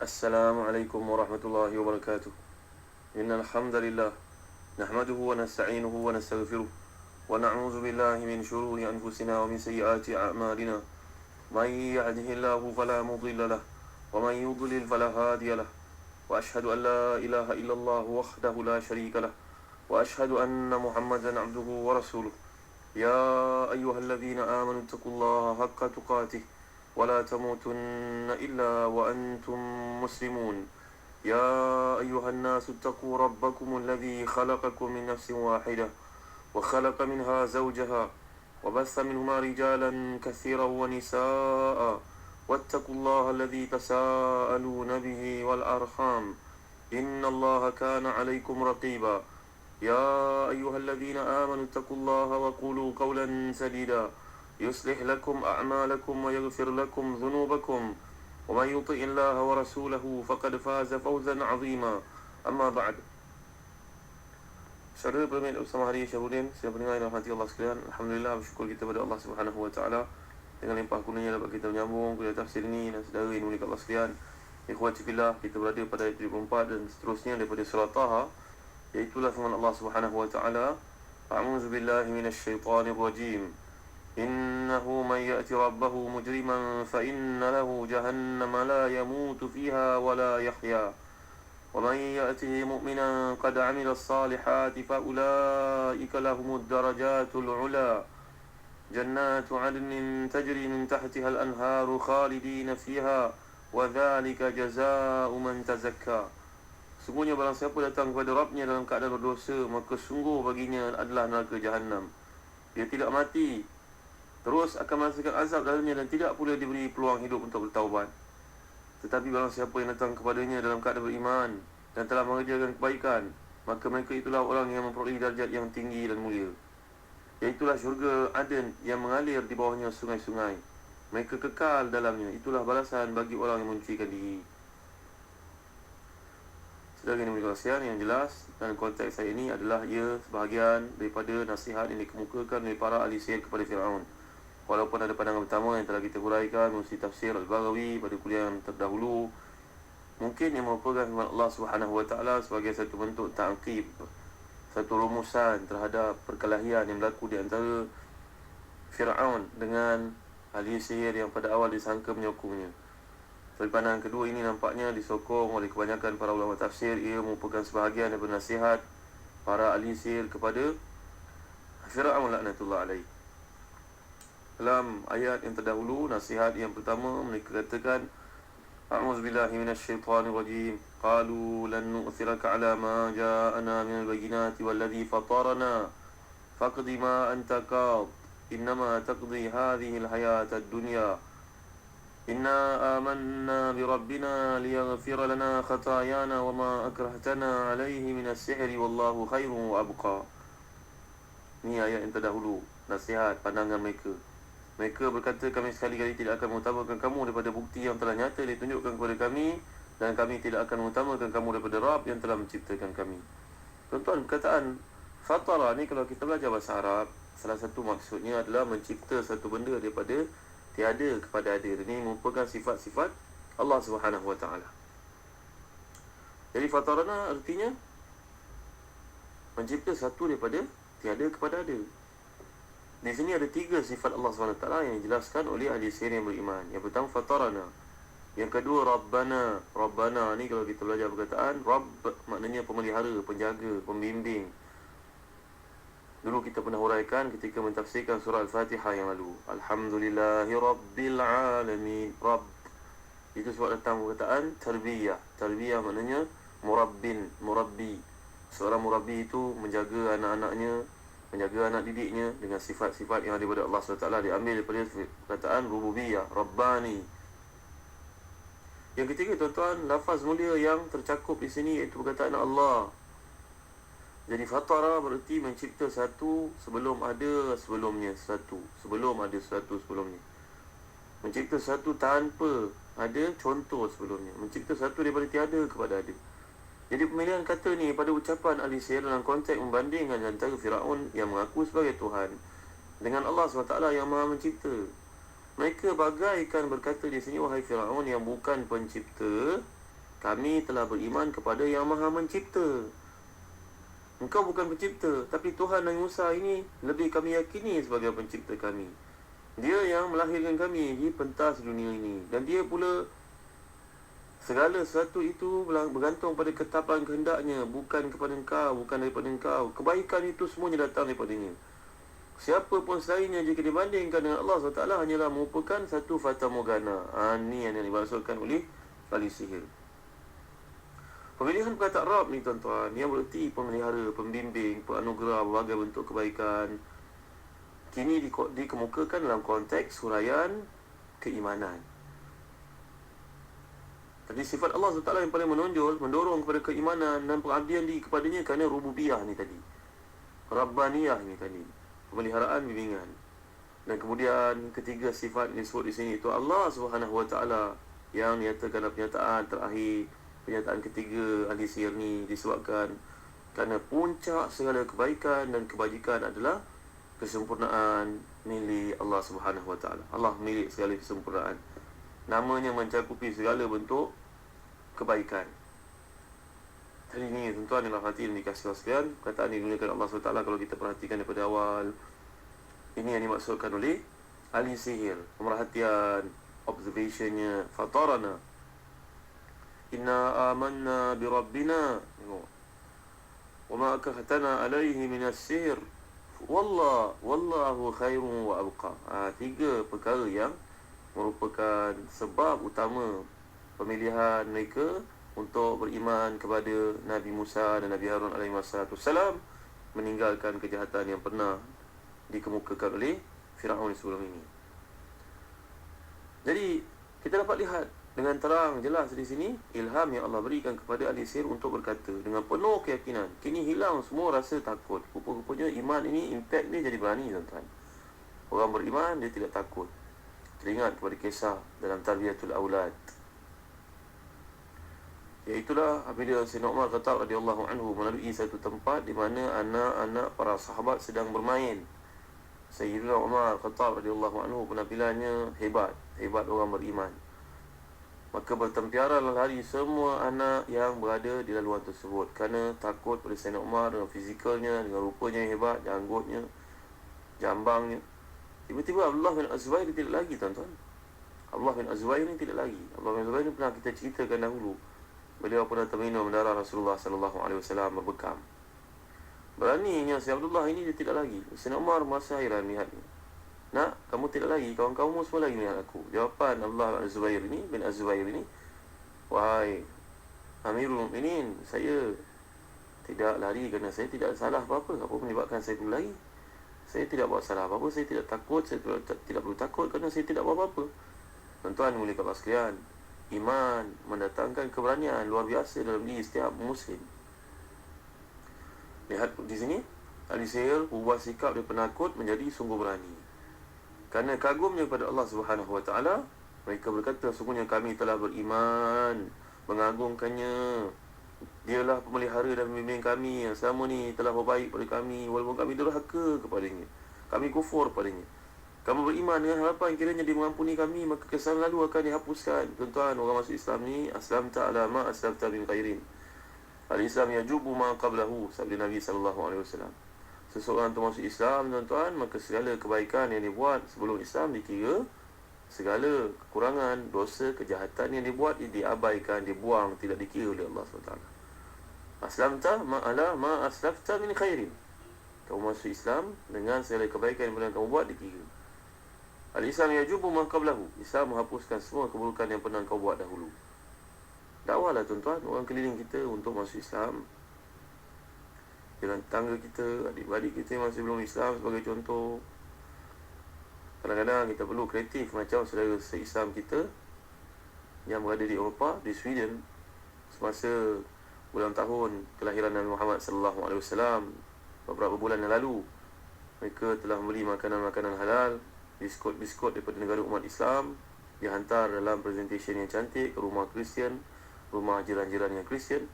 Assalamualaikum warahmatullahi wabarakatuh. Innal hamdalillah nahmaduhu wa nasta'inuhu wa nastaghfiruh wa na'udzu billahi min shururi anfusina wa min sayyiati a'malina. May yahdihillahu fala mudilla lahu wa may yudlil fala hadiya lahu. Wa ashhadu an la ilaha illallah wahdahu la sharika lahu wa ashhadu anna Muhammadan 'abduhu wa rasuluh. Ya ayyuhalladzina amanu taqullaha haqqa tuqatih ولا تموتن إلا وأنتم مسلمون يا أيها الناس اتقوا ربكم الذي خلقكم من نفس واحدة وخلق منها زوجها وبث منهما رجالا كثيرا ونساء واتقوا الله الذي تساءلون به والأرحام إن الله كان عليكم رقيبا يا أيها الذين آمنوا اتقوا الله وقولوا قولا سديدا يصلح لكم أعمالكم ويغفر لكم ذنوبكم ومن يطع الله ورسوله فقد فاز فوزا عظيما أما بعد. Saudara Permit Bersama Hari Syahrudin, saya pendengar yang rahmati Allah sekalian, alhamdulillah bersyukur kita pada Allah Subhanahu Wa Taala dengan limpah kurnianya dapat kita menyambung kuliah tafsir ini. Dan saudara yang dimuliakan Allah sekalian, ikhwati fillah, kita berada pada ayat 74 dan seterusnya daripada surah Taha, iaitulah firman Allah Subhanahu Wa Taala, a'udzu billahi minasyaitonir rajim. إنه من يأتي ربه مجرما فإن له جهنم لا يموت فيها ولا يحيا ومن يأته مؤمنا قد عمل الصالحات فأولئك لهم الدرجات العلى جنات عدن تجري من تحتها الأنهار خالدين فيها وذلك جزاء من تزكى. Sungguhnya barang siapa datang kepada Rabbnya dalam keadaan berdosa, maka sungguh baginya adalah neraka Jahannam. Dia tidak mati, terus akan merasakan azab dalamnya dan tidak pula diberi peluang hidup untuk bertaubat. Tetapi barang siapa yang datang kepadanya dalam keadaan beriman dan telah mengerjakan kebaikan, maka mereka itulah orang yang memperoleh darjat yang tinggi dan mulia, iaitulah syurga Aden yang mengalir di bawahnya sungai-sungai. Mereka kekal dalamnya. Itulah balasan bagi orang yang mencucikan diri. Saudara yang dimuliakan, yang jelas dan konteks saya ini adalah ia sebahagian daripada nasihat yang dikemukakan oleh para ahli sihir kepada Fir'aun. Walaupun ada pandangan pertama yang telah kita huraikan melalui tafsir Al-Baghawi pada kuliah yang terdahulu, mungkin yang merupakan firman Allah Subhanahu Wa Taala sebagai satu bentuk ta'qib, satu rumusan terhadap perkelahian yang berlaku di antara Fir'aun dengan ahli sihir yang pada awal disangka menyokongnya. Dari pandangan kedua ini nampaknya disokong oleh kebanyakan para ulama tafsir. Ia merupakan sebahagian daripada nasihat para ahli sihir kepada Fir'aun laknatullah alaih. Dalam ayat yang terdahulu, nasihat yang pertama mereka katakan, a'udzu billahi minasyaitonir rajim, qalu lan nu'thiraka 'ala ma ja'ana minal bayyinati walladhi fatarana faqdi ma anta qad innama taqdi hadhihi alhayata ad-dunya inna amanna bi rabbina liyaghfira lana khatayana wa ma akrahtana 'alayhi minas sihri wallahu khairun wa abqa. Ini ayat yang terdahulu, nasihat pandangan mereka. Mereka berkata, kami sekali-kali tidak akan mengutamakan kamu daripada bukti yang telah nyata ditunjukkan kepada kami, dan kami tidak akan mengutamakan kamu daripada Rabb yang telah menciptakan kami. Tuan-tuan, perkataan fatara ni kalau kita belajar bahasa Arab, salah satu maksudnya adalah mencipta satu benda daripada tiada kepada ada. Ini merupakan sifat-sifat Allah Subhanahu Wa Taala. Jadi fatarana artinya mencipta satu daripada tiada kepada ada. Di sini ada tiga sifat Allah SWT yang dijelaskan oleh ahli sihir yang beriman. Yang pertama, fatarana. Yang kedua, Rabbana. Rabbana ni kalau kita belajar perkataan, Rabb maknanya pemelihara, penjaga, pembimbing. Dulu kita pernah huraikan ketika mentafsirkan surah Al-Fatihah yang lalu. Alhamdulillahi Rabbil Alamin. Rabb. Itu sebab datang perkataan tarbiyah. Tarbiyah maknanya murabbin, murabbi. Seorang murabbi itu menjaga anak-anaknya, menjaga anak didiknya dengan sifat-sifat yang daripada Allah SWT, diambil daripada perkataan rububiyah, Rabbani. Yang ketiga, tuan-tuan, lafaz mulia yang tercakup di sini iaitu perkataan Allah. Jadi fatara bererti mencipta satu sebelum ada sebelumnya satu, sebelum ada satu sebelumnya. Mencipta satu tanpa ada contoh sebelumnya. Mencipta satu daripada tiada kepada ada. Jadi pemilihan kata ni pada ucapan ahli sihir dalam konteks membandingkan antara Fir'aun yang mengaku sebagai Tuhan dengan Allah SWT yang Maha Mencipta. Mereka bagaikan berkata di sini, wahai Fir'aun yang bukan pencipta, kami telah beriman kepada yang maha mencipta. Engkau bukan pencipta, tapi Tuhan Nabi Musa ini lebih kami yakini sebagai pencipta kami. Dia yang melahirkan kami di pentas dunia ini. Dan dia pula segala sesuatu itu bergantung pada ketetapan kehendaknya, bukan kepada engkau, bukan daripada engkau. Kebaikan itu semuanya datang daripadanya. Siapa pun selainnya jika dibandingkan dengan Allah SWT hanyalah merupakan satu fata morgana. Ini yang dimaksudkan oleh ahli sihir. Pemilihan perkataan Rab ni tuan-tuan, yang bererti pemelihara, pembimbing, penganugerah berbagai bentuk kebaikan, kini dikemukakan dalam konteks huraian keimanan. Tadi sifat Allah SWT yang paling menonjol, mendorong kepada keimanan dan pengabdian kepadanya kerana rububiyah ni tadi, Rabbaniyah ni tadi, pemeliharaan, bimbingan. Dan kemudian ketiga sifat yang disebut di sini itu Allah SWT yang nyatakan pernyataan terakhir. Pernyataan ketiga ahli sihir ni disebabkan kerana puncak segala kebaikan dan kebajikan adalah kesempurnaan milik Allah Subhanahu Wa Taala. Allah milik segala kesempurnaan. Namanya mencakupi segala bentuk kebaikan. Hari ini tuan-tuan yang hati yang dikasih Allah sekalian, perkataan ini digunakan Allah SWT kalau kita perhatikan daripada awal. Ini yang dimaksudkan oleh ahli sihir. Pemerhatian, observationnya, fatarana. Inna amanna bi rabbina wa ma akrahtana alaihi min as-sihr wallahu khairun wa abqa. Tiga perkara yang merupakan sebab utama pemilihan mereka untuk beriman kepada Nabi Musa dan Nabi Harun alaihi wassalam, meninggalkan kejahatan yang pernah dikemukakan oleh Firaun sebelum ini. Jadi kita dapat lihat dengan terang jelas di sini ilham yang Allah berikan kepada ahli sihir untuk berkata dengan penuh keyakinan. Kini hilang semua rasa takut. Rupa-rupanya iman ini, impact dia jadi berani tuan-tuan. Orang beriman dia tidak takut. Teringat kepada kisah dalam Tarbiyatul Aulad. Iaitulah apabila Sayyidina Umar Khattab radhiyallahu anhu melalui satu tempat di mana anak-anak para sahabat sedang bermain. Sayyidina Umar Khattab radhiyallahu anhu penampilannya hebat orang beriman. Maka bertempiaranlah lari semua anak yang berada di laluan tersebut kerana takut pada Sayyidina Umar dengan fizikalnya, dengan rupanya yang hebat, janggutnya, jambangnya. Tiba-tiba Abdullah bin Az-Zubair tidak lagi tuan-tuan. Abdullah bin Az-Zubair ni tidak lagi. Abdullah bin Az-Zubair ni pernah kita ceritakan dahulu. Beliau pernah terminum darah Rasulullah SAW berbekam. Beraninya si Abdullah ini dia tidak lagi. Sayyidina Umar masa hairan melihatnya. Nak, kamu tidak lagi, kawan-kawanmu semua lagi melihat aku. Jawapan Abdullah bin Az-Zubair ini, wahai Amirul Mukminin, saya tidak lari kerana saya tidak salah apa-apa. Apa menyebabkan saya perlu lari? Saya tidak buat salah apa-apa, saya tidak takut, saya tidak perlu takut kerana saya tidak buat apa-apa. Tuan-tuan mulia Allah sekalian, iman mendatangkan keberanian luar biasa dalam diri setiap muslim. Lihat di sini, ahli sihir ubah sikap dari penakut menjadi sungguh berani. Kerana kagumnya kepada Allah Subhanahu Wa Taala, mereka berkata, sungguhnya kami telah beriman, mengagungkannya. Dialah pemelihara dan pembimbing kami yang selama ni telah berbaik pada kami, walaupun kami durhaka kepadanya, kami kufur padanya. Kamu beriman dengan harapan kiranya dia mengampuni kami, maka kesalahan lalu akan dihapuskan. Tuan-tuan, orang masuk Islam ni, aslamta ala ma aslamta min khairin. Al-Islam yajubu ma qablahu, sabda Nabi SAW. Seseorang tu masuk Islam, tuan-tuan, maka segala kebaikan yang dia buat sebelum Islam dikira, segala kekurangan, dosa, kejahatan yang dia buat diabaikan, dibuang, tidak dikira oleh Allah SWT. Aslamta ma'ala ma aslafta min khairin. Kamu masuk Islam dengan segala kebaikan yang pernah kamu buat dikira. Al-Islam yajubu ma qablahu. Islam menghapuskan semua keburukan yang pernah kau buat dahulu. Dakwahlah tuan-tuan orang keliling kita untuk masuk Islam. Dengan tangga kita, adik-adik kita yang masih belum Islam sebagai contoh. Kadang-kadang kita perlu kreatif macam saudara se-Islam kita yang berada di Eropah, di Sweden, semasa bulan tahun kelahiran Nabi Muhammad SAW, beberapa bulan yang lalu, mereka telah membeli makanan-makanan halal, biskut-biskut daripada negara umat Islam, dihantar dalam presentation yang cantik ke rumah Kristian, rumah jiran-jiran yang Kristian.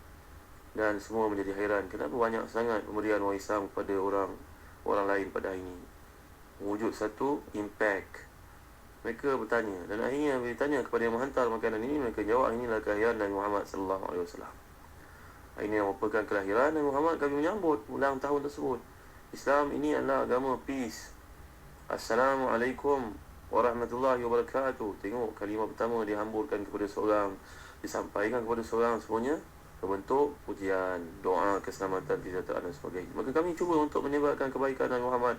Dan semua menjadi hairan kenapa banyak sangat pemberian orang Islam kepada orang lain pada hari ini. Wujud satu impact Mereka bertanya, dan akhirnya bila ditanya kepada yang menghantar makanan ini, mereka jawab, inilah kelahiran Nabi Muhammad sallallahu alaihi wasallam. Ini yang merupakan kelahiran Nabi Muhammad, kami menyambut ulang tahun tersebut. Islam ini adalah agama peace. Assalamualaikum warahmatullahi wabarakatuh. Tengok kalimah pertama dihamburkan kepada seorang, disampaikan kepada seorang, semuanya berbentuk pujian, doa keselamatan, kesejahteraan dan sebagainya. Maka kami cuba untuk menyebarkan kebaikan Nabi Muhammad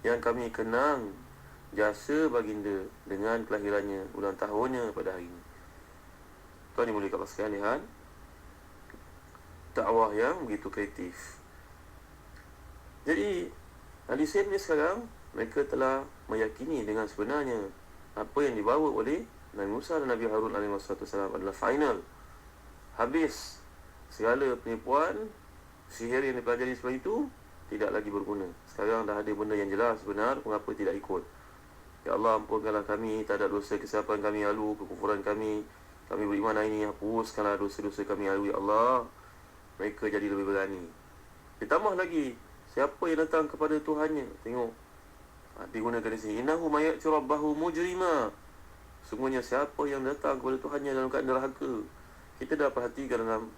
yang kami kenang jasa baginda dengan kelahirannya, ulang tahunnya pada hari ini. Tuan dimuliakan Allah sekalian, dakwah yang begitu kreatif. Jadi ahli sihir ni sekarang mereka telah meyakini dengan sebenarnya apa yang dibawa oleh Nabi Musa dan Nabi Harun alaihi wasallam adalah final. Habis segala penipuan sihir yang dipelajari sebelum itu tidak lagi berguna. Sekarang dah ada benda yang jelas benar, mengapa tidak ikut? Ya Allah, ampunkanlah kami tak ada dosa kesilapan kami lalu, kekufuran kami beriman hari ini, hapuskanlah dosa-dosa kami lalu, ya Allah. Mereka jadi lebih berani. Ditambah lagi, siapa yang datang kepada Tuhannya, tengok digunakan di sini, innahu mayati rabbahu mujrima. Sungguhnya siapa yang datang kepada Tuhannya dalam keadaan derhaka. Kita dah perhatikan dalam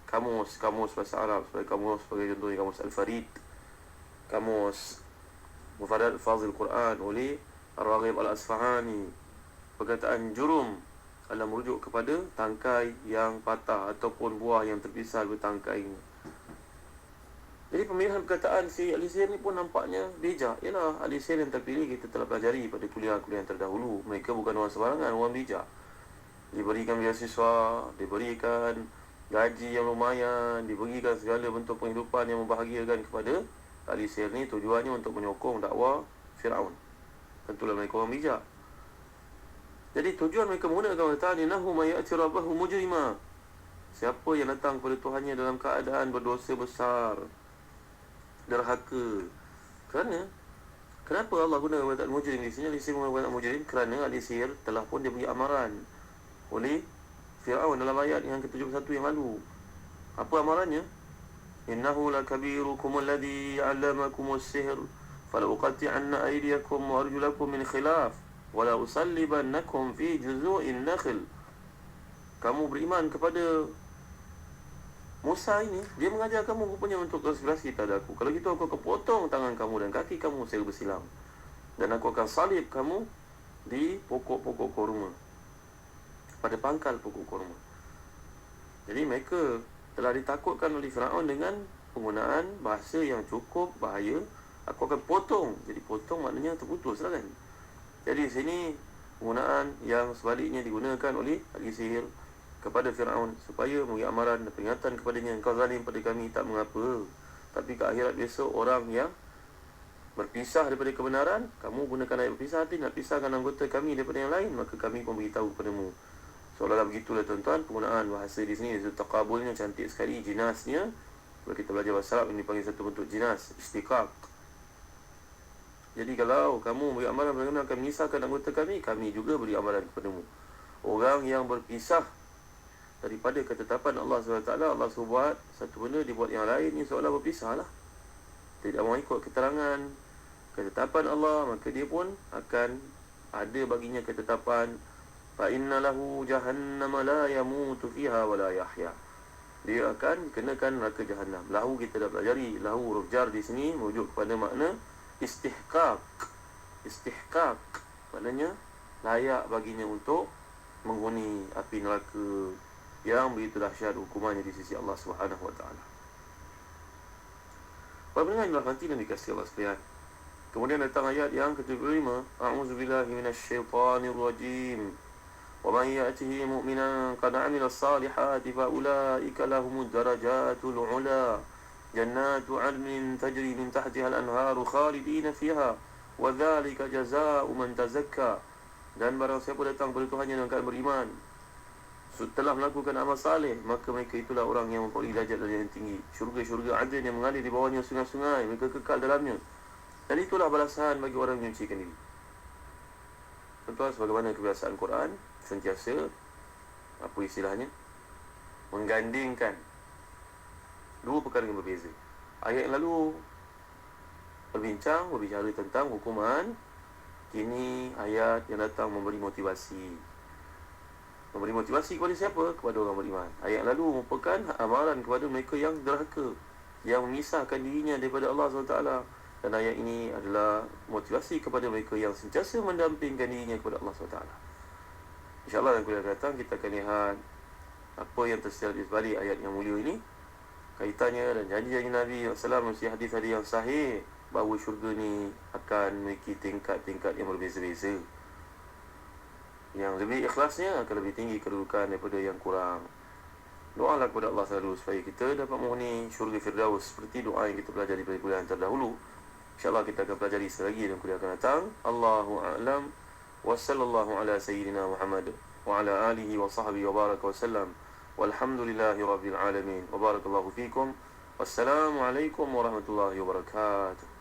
kamus bahasa Arab, sebagai kamus, sebagai contohnya kamus Al-Farid, kamus Mufadat Fazil Quran oleh Ar-Raghib Al-Asfahani, perkataan jurum adalah merujuk kepada tangkai yang patah ataupun buah yang terpisah bertangkainya. Jadi pemilihan perkataan si ahli sihir ni pun nampaknya bijak. Ialah ahli sihir yang terpilih kita telah pelajari pada kuliah-kuliah yang terdahulu. Mereka bukan orang sembarangan, orang bijak. Diberikan beasiswa, diberikan gaji yang lumayan, diberikan segala bentuk penghidupan yang membahagiakan kepada ahli sihir ni. Tujuannya untuk menyokong dakwah Fir'aun. Tentulah mereka orang bijak. Jadi tujuan mereka menggunakan kata innahu mayati rabbahu mujrima. Siapa yang datang kepada Tuhannya dalam keadaan berdosa besar, derhaka. Kenapa Allah guna perkataan mujrim di sini? Ahli sihir menggunakan perkataan mujrim kerana ahli sihir telah pun diberi amaran oleh Fir'aun dalam ayat yang ke-71 yang lalu. Apa amarannya? Innahu lakabirukum alladhi 'allamakumus sihr fala uqati'anna aydiyakum wa arjulakum min khilaf wala usallibannakum fi juzu'in nakhl. Kamu beriman kepada Musa ini, dia mengajar kamu rupanya untuk konspirasi terhadap aku. Kalau gitu aku akan potong tangan kamu dan kaki kamu secara bersilang, dan aku akan salib kamu di pokok-pokok korma, pada pangkal pokok korma. Jadi mereka telah ditakutkan oleh Firaun dengan penggunaan bahasa yang cukup bahaya. Aku akan potong. Jadi potong maknanya terputus lah kan. Jadi di sini penggunaan yang sebaliknya digunakan oleh ahli sihir kepada Firaun supaya memberi amaran dan peringatan kepadanya, engkau zalim pada kami tak mengapa, tapi ke akhirat besok orang yang berpisah daripada kebenaran, kamu gunakan ayat berpisah hati nak pisahkan anggota kami daripada yang lain, maka kami pun beritahu kepadamu. Seolah-olah begitulah tuan-tuan penggunaan bahasa di sini. Taqabulnya cantik sekali, jinasnya. Kalau kita belajar bahasa Arab ini panggil satu bentuk jinas, istiqaq. Jadi kalau kamu beri amaran bagaimana akan menyisahkan anggota kami, kami juga beri amaran kepadamu. Orang yang berpisah daripada ketetapan Allah SWT, Allah suruh buat satu benda, dibuat yang lain, ini seolah berpisah lah. Tidak mahu ikut keterangan ketetapan Allah, maka dia pun akan ada baginya ketetapan fa inna lahu jahannama la yamutu fiha wa la yahya. Dia akan kenakan neraka jahanam. Lahu kita dah pelajari, lahu huruf jar di sini merujuk kepada makna istihqaq. Istihqaq maknanya layak baginya untuk menghuni api neraka yang begitu dahsyat hukumannya di sisi Allah Subhanahu wa taala. Para pendengar yang dirahmati dan dikasihi Allah sekalian. Kemudian datang ayat yang ke-75, a'udzubillahi minasyaitonir rajim. Wa may ya'tihi mu'minan qad 'amila as-salihati fa ulaika lahumud darajatul 'ula. Jannatu 'adnin tajri min tahtiha al-anharu khalidina fiha wa dzalika jazaa'u man tazakka. Dan barang siapa datang kepada Tuhannya dengan keadaan beriman, setelah melakukan amal saleh, maka mereka itulah orang yang memperoleh derajat yang tinggi. Syurga-syurga adil yang mengalir di bawahnya sungai-sungai, mereka kekal dalamnya. Dan itulah balasan bagi orang yang menyucikan diri. Tentu sebagaimana kebiasaan Quran, sentiasa apa istilahnya, menggandingkan dua perkara yang berbeza. Ayat yang lalu berbicara tentang hukuman Ini ayat yang datang memberi motivasi. Memberi motivasi kepada siapa? Kepada orang beriman. Ayat lalu merupakan amalan kepada mereka yang derhaka, yang memisahkan dirinya daripada Allah SWT. Dan ayat ini adalah motivasi kepada mereka yang sentiasa mendampingkan dirinya kepada Allah SWT. InsyaAllah dalam kuliah datang kita akan lihat apa yang tersirat di balik ayat yang mulia ini, kaitannya dan janji-janji Nabi SAW, mesti hadis-hadis yang sahih bahawa syurga ni akan memiliki tingkat-tingkat yang berbeza-beza. Yang lebih ikhlasnya akan lebih tinggi kedudukan daripada yang kurang. Doalah kepada Allah selalu supaya kita dapat menghuni syurga Firdaus seperti doa yang kita pelajari pada kuliah yang terdahulu. InsyaAllah kita akan pelajari selagi dalam kuliah akan datang. Allahu a'lam. Wa sallallahu ala sayyidina Muhammad wa ala alihi wa sahbihi wa baraka wa sallam. Walhamdulillahi rabbil alamin. Wa barakallahu fikum. Wassalamualaikum warahmatullahi wabarakatuh.